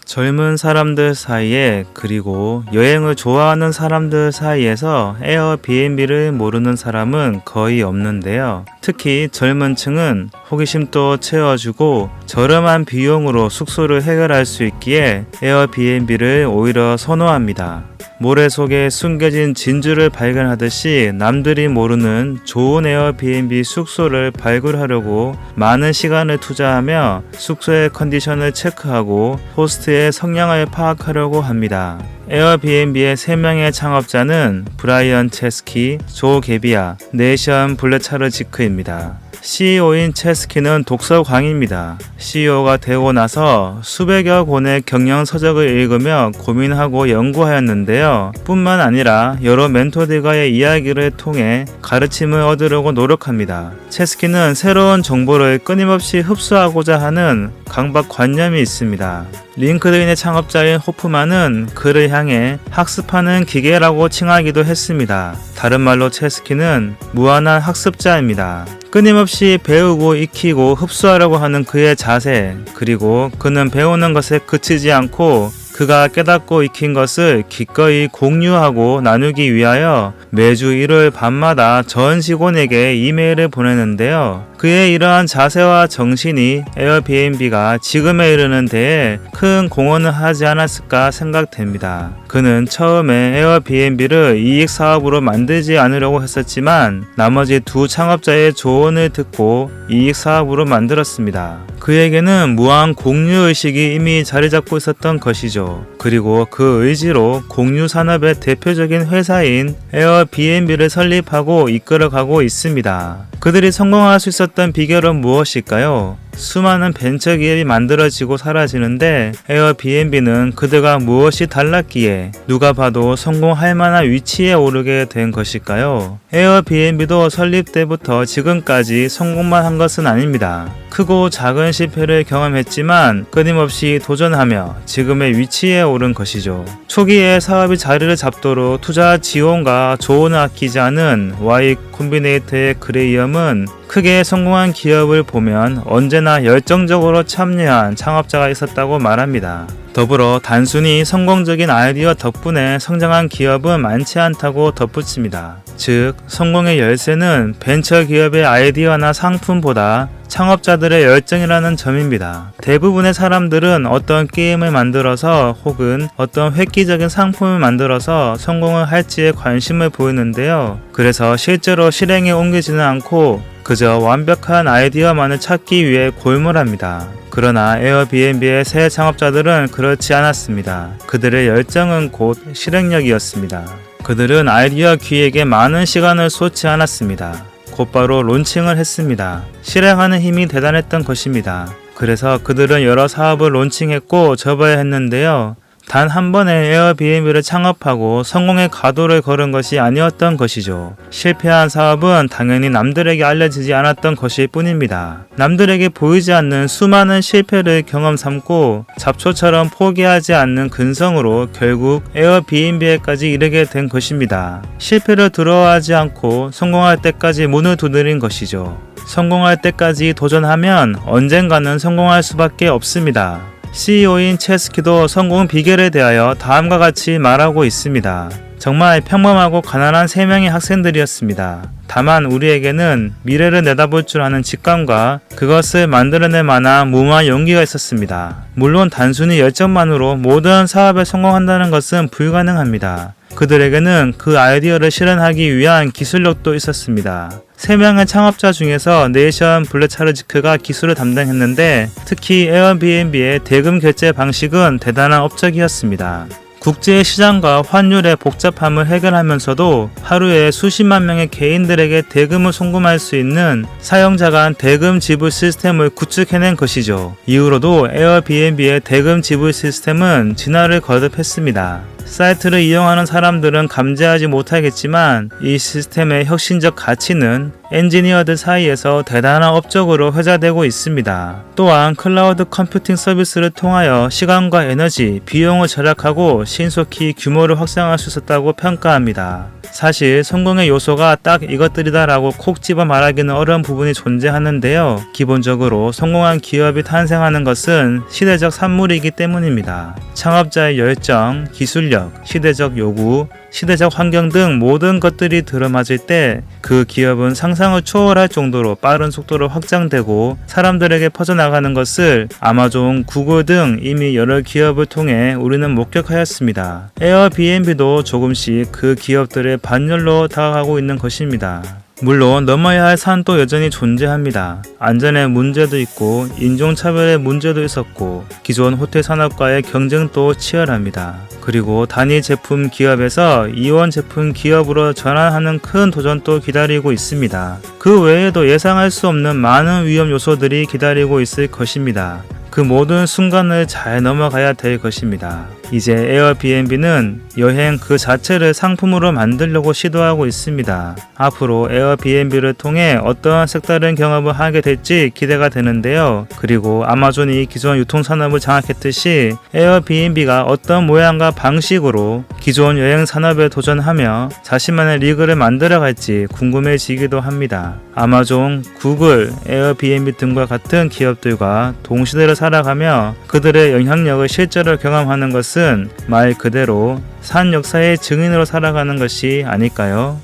젊은 사람들 사이에 그리고 여행을 좋아하는 사람들 사이에서 에어비앤비를 모르는 사람은 거의 없는데요. 특히 젊은 층은 호기심도 채워주고 저렴한 비용으로 숙소를 해결할 수 있기에 에어비앤비를 오히려 선호합니다. 모래 속에 숨겨진 진주를 발견하듯이 남들이 모르는 좋은 에어비앤비 숙소를 발굴하려고 많은 시간을 투자하며 숙소의 컨디션을 체크하고 호스트의 성향을 파악하려고 합니다. 에어비앤비의 3명의 창업자는 브라이언 체스키, 조 게비아, 네이션 블레차르지크입니다. CEO인 체스키는 독서광입니다. CEO가 되고 나서 수백여 권의 경영 서적을 읽으며 고민하고 연구하였는데요. 뿐만 아니라 여러 멘토들과의 이야기를 통해 가르침을 얻으려고 노력합니다. 체스키는 새로운 정보를 끊임없이 흡수하고자 하는 강박관념이 있습니다. 링크드인의 창업자인 호프만은 그를 향해 학습하는 기계라고 칭하기도 했습니다. 다른 말로 체스키는 무한한 학습자입니다. 끊임없이 배우고 익히고 흡수하려고 하는 그의 자세, 그리고 그는 배우는 것에 그치지 않고 그가 깨닫고 익힌 것을 기꺼이 공유하고 나누기 위하여 매주 일요일 밤마다 전 직원에게 이메일을 보내는데요. 그의 이러한 자세와 정신이 에어비앤비가 지금에 이르는 데에 큰 공헌을 하지 않았을까 생각됩니다. 그는 처음에 에어비앤비를 이익 사업으로 만들지 않으려고 했었지만 나머지 두 창업자의 조언을 듣고 이익 사업으로 만들었습니다. 그에게는 무한 공유 의식이 이미 자리 잡고 있었던 것이죠. 그리고 그 의지로 공유 산업의 대표적인 회사인 에어비앤비를 설립하고 이끌어가고 있습니다. 그들이 성공할 수 있었던 비결은 무엇일까요? 수많은 벤처 기업이 만들어지고 사라지는데 에어비앤비는 그들과 무엇이 달랐기에 누가 봐도 성공할 만한 위치에 오르게 된 것일까요? 에어비앤비도 설립 때부터 지금까지 성공만 한 것은 아닙니다. 크고 작은 실패를 경험했지만 끊임없이 도전하며 지금의 위치에 오른 것이죠. 초기에 사업이 자리를 잡도록 투자 지원과 조언을 아끼지 않은 Y 콤비네이터의 그레이엄은 크게 성공한 기업을 보면 언제나 열정적으로 참여한 창업자가 있었다고 말합니다. 더불어 단순히 성공적인 아이디어 덕분에 성장한 기업은 많지 않다고 덧붙입니다. 즉, 성공의 열쇠는 벤처 기업의 아이디어나 상품보다 창업자들의 열정이라는 점입니다. 대부분의 사람들은 어떤 게임을 만들어서 혹은 어떤 획기적인 상품을 만들어서 성공을 할지에 관심을 보이는데요. 그래서 실제로 실행에 옮기지는 않고 그저 완벽한 아이디어만을 찾기 위해 골몰합니다. 그러나 에어비앤비의 새 창업자들은 그렇지 않았습니다. 그들의 열정은 곧 실행력이었습니다. 그들은 아이디어 기획에 많은 시간을 쏟지 않았습니다. 곧바로 론칭을 했습니다. 실행하는 힘이 대단했던 것입니다. 그래서 그들은 여러 사업을 론칭했고 접어야 했는데요. 단 한 번에 에어비앤비를 창업하고 성공의 가도를 걸은 것이 아니었던 것이죠. 실패한 사업은 당연히 남들에게 알려지지 않았던 것일 뿐입니다. 남들에게 보이지 않는 수많은 실패를 경험 삼고 잡초처럼 포기하지 않는 근성으로 결국 에어비앤비에까지 이르게 된 것입니다. 실패를 두려워하지 않고 성공할 때까지 문을 두드린 것이죠. 성공할 때까지 도전하면 언젠가는 성공할 수밖에 없습니다. CEO인 체스키도 성공 비결에 대하여 다음과 같이 말하고 있습니다. 정말 평범하고 가난한 3명의 학생들이었습니다. 다만 우리에게는 미래를 내다볼 줄 아는 직감과 그것을 만들어낼 만한 무모한 용기가 있었습니다. 물론 단순히 열정만으로 모든 사업에 성공한다는 것은 불가능합니다. 그들에게는 그 아이디어를 실현하기 위한 기술력도 있었습니다. 3명의 창업자 중에서 네이션 블레차르지크가 기술을 담당했는데 특히 에어비앤비의 대금 결제 방식은 대단한 업적이었습니다. 국제 시장과 환율의 복잡함을 해결하면서도 하루에 수십만 명의 개인들에게 대금을 송금할 수 있는 사용자 간 대금 지불 시스템을 구축해낸 것이죠. 이후로도 에어비앤비의 대금 지불 시스템은 진화를 거듭했습니다. 사이트를 이용하는 사람들은 감지하지 못하겠지만 이 시스템의 혁신적 가치는 엔지니어들 사이에서 대단한 업적으로 회자되고 있습니다. 또한 클라우드 컴퓨팅 서비스를 통하여 시간과 에너지, 비용을 절약하고 신속히 규모를 확장할 수 있었다고 평가합니다. 사실 성공의 요소가 딱 이것들이다라고 콕 집어 말하기는 어려운 부분이 존재하는데요. 기본적으로 성공한 기업이 탄생하는 것은 시대적 산물이기 때문입니다. 창업자의 열정, 기술력, 시대적 요구, 시대적 환경 등 모든 것들이 들어맞을 때 그 기업은 상상을 초월할 정도로 빠른 속도로 확장되고 사람들에게 퍼져나가는 것을 아마존, 구글 등 이미 여러 기업을 통해 우리는 목격하였습니다. 에어비앤비도 조금씩 그 기업들의 반열로 다가가고 있는 것입니다. 물론 넘어야 할 산도 여전히 존재합니다. 안전의 문제도 있고 인종차별의 문제도 있었고 기존 호텔 산업과의 경쟁도 치열합니다. 그리고 단위 제품 기업에서 이원 제품 기업으로 전환하는 큰 도전도 기다리고 있습니다. 그 외에도 예상할 수 없는 많은 위험 요소들이 기다리고 있을 것입니다. 그 모든 순간을 잘 넘어가야 될 것입니다. 이제 에어비앤비는 여행 그 자체를 상품으로 만들려고 시도하고 있습니다. 앞으로 에어비앤비를 통해 어떠한 색다른 경험을 하게 될지 기대가 되는데요. 그리고 아마존이 기존 유통산업을 장악했듯이 에어비앤비가 어떤 모양과 방식으로 기존 여행 산업에 도전하며 자신만의 리그를 만들어갈지 궁금해지기도 합니다. 아마존, 구글, 에어비앤비 등과 같은 기업들과 동시대를 살아가며 그들의 영향력을 실제로 경험하는 것은 말 그대로 산 역사의 증인으로 살아가는 것이 아닐까요?